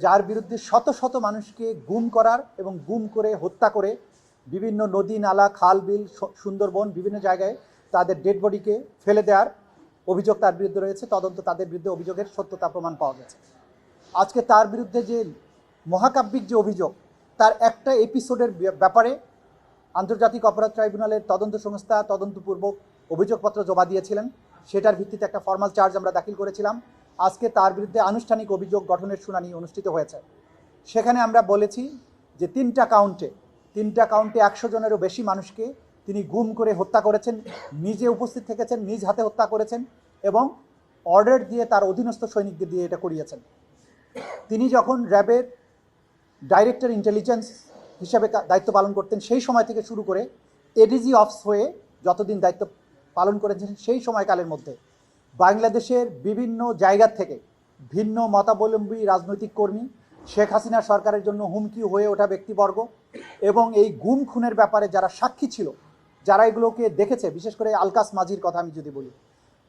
যার বিরুদ্ধে শত শত মানুষকে গুম করার এবং গুম করে হত্যা করে বিভিন্ন নদী নালা খাল বিল সুন্দরবন বিভিন্ন জায়গায় তাদের ডেড বডিকে ফেলে দেওয়ার অভিযোগ তার বিরুদ্ধে রয়েছে। তদন্ত তাদের বিরুদ্ধে অভিযোগের সত্যতা প্রমাণ পাওয়া গেছে। আজকে তার বিরুদ্ধে যে মহাকাব্যিক যে অভিযোগ, তার একটা এপিসোডের ব্যাপারে আন্তর্জাতিক অপরাধ ট্রাইব্যুনালের তদন্ত সংস্থা তদন্তপূর্বক অভিযোগপত্র জমা দিয়েছিলেন। সেটার ভিত্তিতে একটা ফর্মাল চার্জ আমরা দাখিল করেছিলাম। আজকে তার বিরুদ্ধে আনুষ্ঠানিক অভিযোগ গঠনের শুনানি অনুষ্ঠিত হয়েছে। সেখানে আমরা বলেছি যে তিনটা কাউন্টে 100 জনেরও বেশি মানুষকে তিনি গুম করে হত্যা করেছেন, নিজে উপস্থিত থেকেছেন, নিজ হাতে হত্যা করেছেন এবং অর্ডার দিয়ে তার অধীনস্থ সৈনিকদের দিয়ে এটা করিয়েছেন। তিনি যখন র্যাবের ডাইরেক্টর ইন্টেলিজেন্স হিসাবে দায়িত্ব পালন করতেন, সেই সময় থেকে শুরু করে এডিজি অফিস হয়ে যতদিন দায়িত্ব পালন করেছেন, সেই সময়কালের মধ্যে বাংলাদেশের বিভিন্ন জায়গা থেকে ভিন্ন মতাবলম্বী রাজনৈতিক কর্মী, শেখ হাসিনা সরকারের জন্য হুমকি হয়ে ওঠা ব্যক্তিবর্গ এবং এই গুম খুনের ব্যাপারে যারা সাক্ষী ছিল, যারা এগুলোকে দেখেছে, বিশেষ করে আলকাস মাঝির কথা আমি যদি বলি,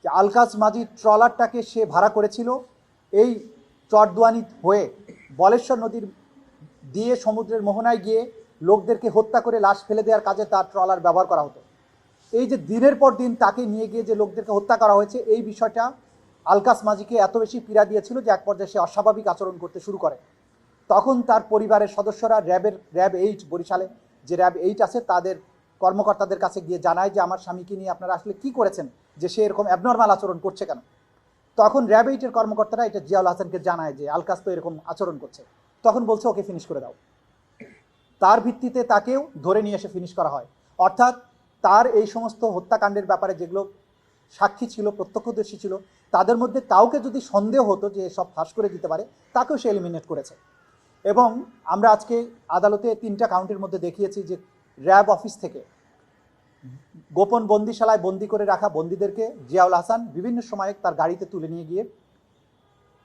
যে আলকাস মাঝির ট্রলারটাকে সে ভাড়া করেছিল এই চরদুয়ানি হয়ে বলেশ্বর নদীর দিয়ে সমুদ্রের মোহনায় গিয়ে লোকদেরকে হত্যা করে লাশ ফেলে দেওয়ার কাজে তার ট্রলার ব্যবহার করা হতো। এই যে দিনের পর দিন তাকে নিয়ে গিয়ে যে লোকদেরকে হত্যা করা হয়েছে, এই বিষয়টা আলকাস মাঝিকে এত বেশি পীড়া দিয়েছিল যে এক পর্যায়ে সে অস্বাভাবিক আচরণ করতে শুরু করে। তখন তার পরিবারের সদস্যরা র্যাব 8 বরিশালে যে র্যাব 8 আছে তাদের কর্মকর্তাদের কাছে গিয়ে জানায় যে আমার স্বামীকে নিয়ে আপনারা আসলে কি করেছেন, যে সে এরকম অ্যাবনর্মাল আচরণ করছে কেন। তখন র্যাব 8-এর কর্মকর্তারা এটা জিয়াউল হাসানকে জানায় যে আলকাস তো এরকম আচরণ করছে। তখন বলছে ওকে ফিনিশ করে দাও। তার ভিত্তিতে তাকেও ধরে নিয়ে এসে ফিনিশ করা হয়। অর্থাৎ তার এই সমস্ত হত্যাকাণ্ডের ব্যাপারে যেগুলো সাক্ষী ছিল, প্রত্যক্ষদর্শী ছিল, তাদের মধ্যে কাউকে যদি সন্দেহ হতো যে সব ফাঁস করে দিতে পারে, তাকেও সে এলিমিনেট করেছে। এবং আমরা আজকে আদালতে 3টা কাউন্টের মধ্যে দেখিয়েছি যে র্যাব অফিস থেকে গোপন বন্দিশালায় বন্দি করে রাখা বন্দীদেরকে জিয়াউল হাসান বিভিন্ন সময়ে তার গাড়িতে তুলে নিয়ে গিয়ে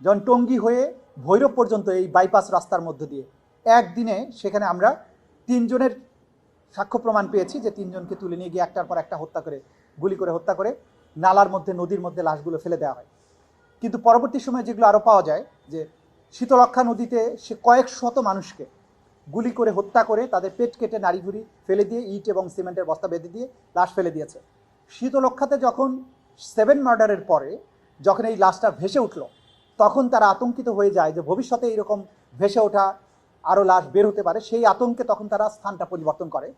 যখন টঙ্গী হয়ে ভৈরব পর্যন্ত এই বাইপাস রাস্তার মধ্য দিয়ে একদিনে সেখানে আমরা 3 জনের সাক্ষ্য প্রমাণ পেয়েছি যে 3 জনকে তুলে নিয়ে গিয়ে একটার পর একটা হত্যা করে, গুলি করে হত্যা করে নালার মধ্যে, নদীর মধ্যে লাশগুলো ফেলে দেওয়া হয়। কিন্তু পরবর্তী সময়ে যেগুলো আরও পাওয়া যায় যে শীতলক্ষা নদীতে সে কয়েক শত মানুষকে গুলি করে হত্যা করে তাদের পেট কেটে নাড়ি ভুড়ি ফেলে দিয়ে ইট এবং সিমেন্টের বস্তা বেঁধে দিয়ে লাশ ফেলে দিয়েছে। শীতলক্ষাতে যখন 7 মার্ডারের পরে যখন এই লাশটা ভেসে উঠল, তখন তারা আতঙ্কিত হয়ে যায় যে ভবিষ্যতে এইরকম ভেসে ওঠা আরও লাশ বের হতে পারে। সেই আতঙ্কে তখন তারা স্থানটা পরিবর্তন করে।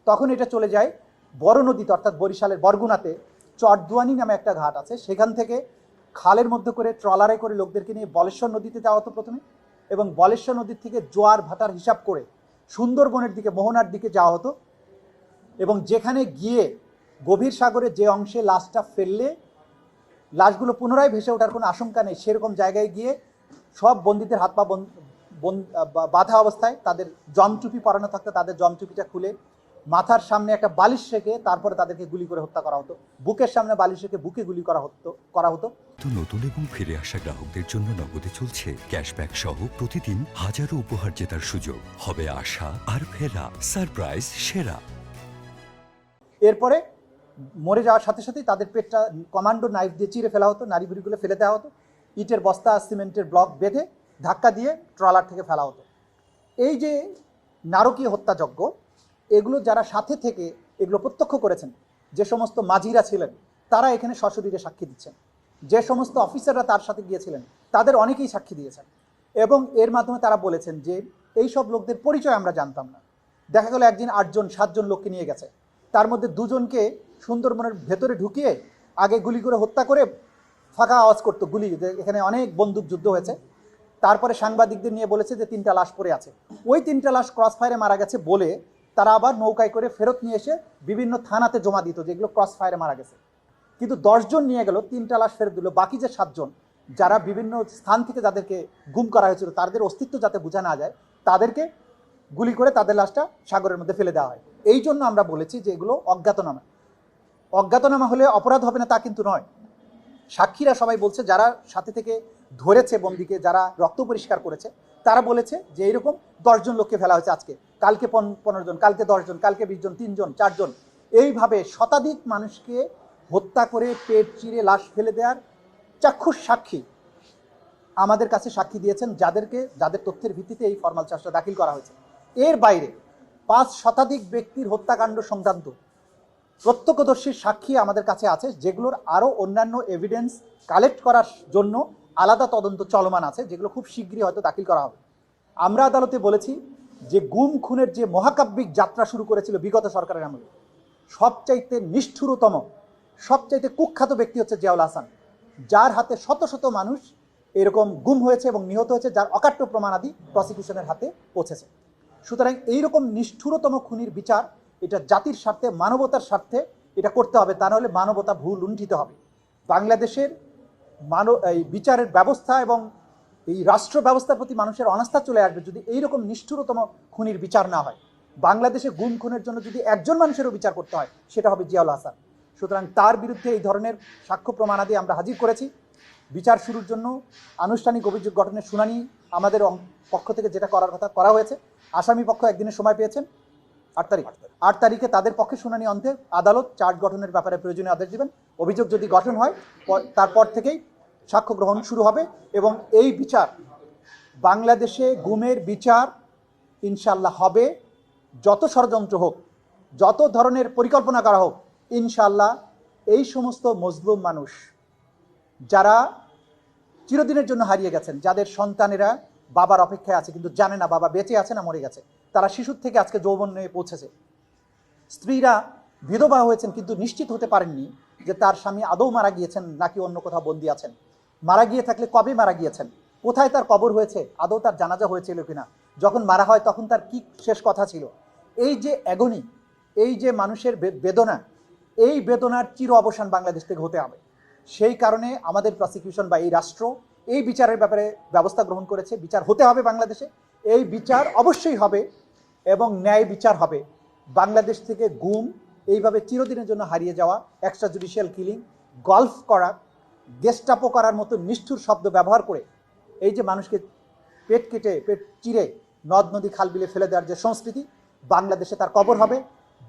তখন এটা চলে যায় বড় নদীতে, অর্থাৎ বরিশালের বরগুনাতে চরদুয়ানি নামে একটা ঘাট আছে, সেখান থেকে খালের মধ্যে করে ট্রলারে করে লোকদেরকে নিয়ে বলেশ্বর নদীতে যাওয়া হতো প্রথমে, এবং বলেশ্বর নদীর থেকে জোয়ার ভাটার হিসাব করে সুন্দরবনের দিকে, মোহনার দিকে যাওয়া হতো। এবং যেখানে গিয়ে গভীর সাগরে যে অংশে লাশটা ফেললে লাশগুলো পুনরায় ভেসে ওঠার কোনো আশঙ্কা নেই, সেরকম জায়গায় গিয়ে সব বন্দীদের হাত পা বাঁধা অবস্থায় তাদের জমটুপি পরানো থাকতো, তাদের জমটুপিটা খুলে মাথার সামনে একটা বালিশ রেখে তারপরে তাদেরকে গুলি করে হত্যা করা হতো। বুকের সামনে বালিশ রেখে বুকে গুলি করা হতো। নতুন এবং ফিরে আসা গ্রাহকদের জন্য নগদে চলছে ক্যাশব্যাক সহ প্রতিদিন হাজারো উপহার জেতার সুযোগ। হবে আশা আর ফেরা, সারপ্রাইজ সেরা। এরপরে মরে যাওয়ার সাথে সাথেই তাদের পেটটা কমান্ডো নাইফ দিয়ে চিরে ফেলা হতো, নাড়ি ভুড়িগুলো ফেলে দেওয়া হতো, ইটের বস্তা সিমেন্টের ব্লক বেঁধে ধাক্কা দিয়ে ট্রলার থেকে ফেলা হতো। এই যে নারকীয় হত্যাযজ্ঞ, এগুলো যারা সাথে থেকে এগুলো প্রত্যক্ষ করেছেন, যে সমস্ত মাঝিরা ছিলেন তারা এখানে সশরীরে সাক্ষী দিচ্ছেন, যে সমস্ত অফিসাররা তার সাথে গিয়েছিলেন তাদের অনেকেই সাক্ষী দিয়েছেন। এবং এর মাধ্যমে তারা বলেছেন যে এই সব লোকদের পরিচয় আমরা জানতাম না। দেখা গেল একদিন 8-7 জন লোককে নিয়ে গেছে, তার মধ্যে 2 জনকে সুন্দরবনের ভেতরে ঢুকিয়ে আগে গুলি করে হত্যা করে ফাঁকা আওয়াজ করতো গুলি, এখানে অনেক বন্দুক যুদ্ধ হয়েছে। তারপরে সাংবাদিকদের নিয়ে বলেছে যে 3টা লাশ পড়ে আছে। ওই 3টা লাশ ক্রস ফায়ারে মারা গেছে বলে তারা আবার নৌকায় করে ফেরত নিয়ে এসে বিভিন্ন থানাতে জমা দিত যেগুলো ক্রস ফায়ারে মারা গেছে। কিন্তু 10 জন নিয়ে গেল, 3টা লাশ ফেরত দিল। বাকি যে 7 জন যারা বিভিন্ন স্থান থেকে যাদেরকে গুম করা হয়েছিল তাদের অস্তিত্ব যাতে বোঝা না যায়, তাদেরকে গুলি করে তাদের লাশটা সাগরের মধ্যে ফেলে দেওয়া হয়। এই জন্য আমরা বলেছি যে এগুলো অজ্ঞাতনামা। অজ্ঞাতনামা হলে অপরাধ হবে না তা কিন্তু নয়। সাক্ষীরা সবাই বলছে, যারা সাথে থেকে ধরেছে বন্দীকে, যারা রক্ত পরিষ্কার করেছে, তারা বলেছে যে এইরকম 10 জন লোককে ফেলা হয়েছে আজকে, কালকে 15 জন, কালকে 10 জন, কালকে 20 জন, 3 জন, 4 জন, এইভাবে শতাধিক মানুষকে হত্যা করে পেট চিরে লাশ ফেলে দেওয়ার চাক্ষুষ সাক্ষী আমাদের কাছে সাক্ষী দিয়েছেন, যাদের তথ্যের ভিত্তিতে এই ফরমাল চার্জটা দাখিল করা হয়েছে। এর বাইরে 5 শতাধিক ব্যক্তির হত্যাকাণ্ড সংক্রান্ত প্রত্যক্ষদর্শীর সাক্ষী আমাদের কাছে আছে, যেগুলোর আরও অন্যান্য এভিডেন্স কালেক্ট করার জন্য আলাদা তদন্ত চলমান আছে, যেগুলো খুব শীঘ্রই হয়তো দাখিল করা হবে। আমরা আদালতে বলেছি যে গুম খুনের যে মহাকাব্যিক যাত্রা শুরু করেছিল বিগত সরকারের আমলে, সবচাইতে নিষ্ঠুরতম, সবচাইতে কুখ্যাত ব্যক্তি হচ্ছে জিয়াউল হাসান, যার হাতে শত শত মানুষ এরকম গুম হয়েছে এবং নিহত হয়েছে, যার অকাট্য প্রমাণাদি প্রসিকিউশনের হাতে পৌঁছেছে। সুতরাং এইরকম নিষ্ঠুরতম খুনির বিচার এটা জাতির স্বার্থে, মানবতার স্বার্থে এটা করতে হবে, তা নাহলে মানবতা ভুল লুণ্ঠিত হবে। বাংলাদেশের এই বিচারের ব্যবস্থা এবং এই রাষ্ট্র ব্যবস্থার প্রতি মানুষের অনাস্থা চলে আসবে যদি এইরকম নিষ্ঠুরতম খুনির বিচার না হয়। বাংলাদেশে গুম খুনের জন্য যদি একজন মানুষেরও বিচার করতে হয়, সেটা হবে জিয়াউল হাসান। সুতরাং তার বিরুদ্ধে এই ধরনের সাক্ষ্য প্রমাণাদি আমরা হাজির করেছি। বিচার শুরুর জন্য আনুষ্ঠানিক অভিযোগ গঠনের শুনানি আমাদের পক্ষ থেকে যেটা করার কথা করা হয়েছে। আসামি পক্ষ একদিনের সময় পেয়েছেন, 8 তারিখে তাদের পক্ষে শুনানি অন্তে আদালত চার্জ গঠনের ব্যাপারে প্রয়োজনীয় আদেশ দিবেন। অভিযোগ যদি গঠন হয় তারপর থেকেই সাক্ষ্য গ্রহণ শুরু হবে এবং এই বিচার, বাংলাদেশে গুমের বিচার ইনশাল্লাহ হবে। যত ষড়যন্ত্র হোক, যত ধরনের পরিকল্পনা করা হোক, ইনশাল্লাহ এই সমস্ত মজলুম মানুষ যারা চিরদিনের জন্য হারিয়ে গেছেন, যাদের সন্তানেরা বাবার অপেক্ষায় আছে কিন্তু জানে না বাবা বেঁচে আছে না মরে গেছে, তারা শিশুর থেকে আজকে যৌবন নিয়ে পৌঁছেছে, স্ত্রীরা বিধবা হয়েছেন কিন্তু নিশ্চিত হতে পারেননি যে তার স্বামী আদৌ মারা গিয়েছেন নাকি অন্য কোথাও বন্দী আছেন, মারা গিয়ে থাকলে কবে মারা গিয়েছেন, কোথায় তার কবর হয়েছে, আদৌ তার জানাজা হয়েছিল কিনা, যখন মারা হয় তখন তার কি শেষ কথা ছিল। এই যে অ্যাগনি, এই যে মানুষের বেদনা, এই বেদনার চির অবসান বাংলাদেশ থেকে হতে হবে। সেই কারণে আমাদের প্রসিকিউশন বা এই রাষ্ট্র এই বিচারের ব্যাপারে ব্যবস্থা গ্রহণ করেছে। বিচার হতে হবে বাংলাদেশে, এই বিচার অবশ্যই হবে এবং ন্যায় বিচার হবে। বাংলাদেশ থেকে গুম, এইভাবে চিরদিনের জন্য হারিয়ে যাওয়া, এক্সট্রা জুডিশিয়াল কিলিং, গলফ করা, গেস্টাপো করার মতো নিষ্ঠুর শব্দ ব্যবহার করে এই যে মানুষকে পেট কেটে, পেট চিরে নদ নদী খাল বিলে ফেলে দেওয়ার যে সংস্কৃতি, বাংলাদেশে তার কবর হবে,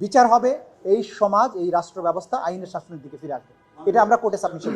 বিচার হবে, এই সমাজ, এই রাষ্ট্র ব্যবস্থা আইনের শাসনের দিকে ফিরে আসবে। এটা আমরা কোর্টে সাবমিশন